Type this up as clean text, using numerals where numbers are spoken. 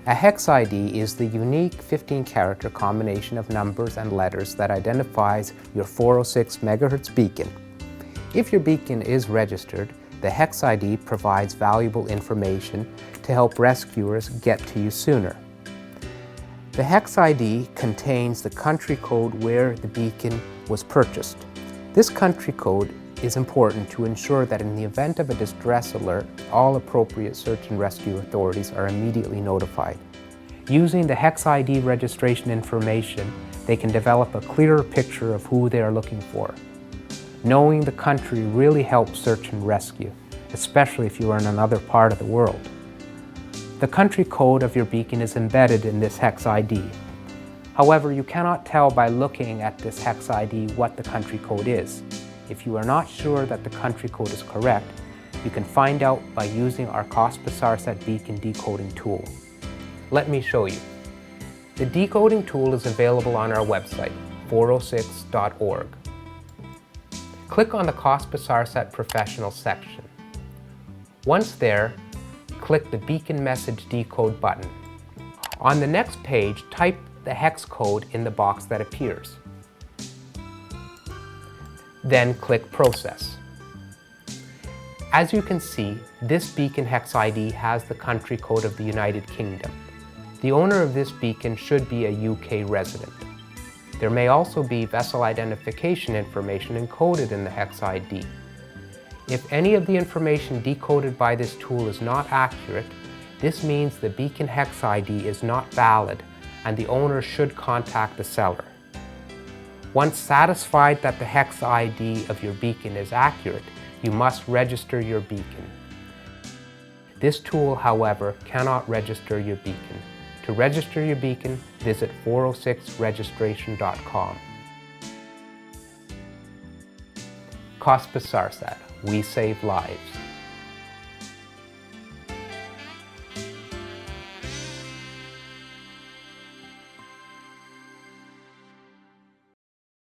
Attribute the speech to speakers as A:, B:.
A: A hex ID is the unique 15-character combination of numbers and letters that identifies your 406 MHz beacon. If your beacon is registered, the hex ID provides valuable information to help rescuers get to you sooner. The hex ID contains the country code where the beacon was purchased. This country code is important to ensure that in the event of a distress alert, all appropriate search and rescue authorities are immediately notified. Using the hex ID registration information, they can develop a clearer picture of who they are looking for. Knowing the country really helps search and rescue, especially if you are in another part of the world. The country code of your beacon is embedded in this hex ID. However, you cannot tell by looking at this hex ID what the country code is. If you are not sure that the country code is correct, you can find out by using our cost-per-SARSAT beacon decoding tool. Let me show you. The decoding tool is available on our website, 406.org. Click on the cost-per-SARSAT professional section. Once there, click the beacon message decode button. On the next page, type the hex code in the box that appears. Then click Process. As you can see, this beacon hex ID has the country code of the United Kingdom. The owner of this beacon should be a UK resident. There may also be vessel identification information encoded in the hex ID. If any of the information decoded by this tool is not accurate, this means the beacon hex ID is not valid and the owner should contact the seller. Once satisfied that the hex ID of your beacon is accurate, you must register your beacon. This tool, however, cannot register your beacon. To register your beacon, visit 406registration.com. Cost-per-SARSAT, we save lives.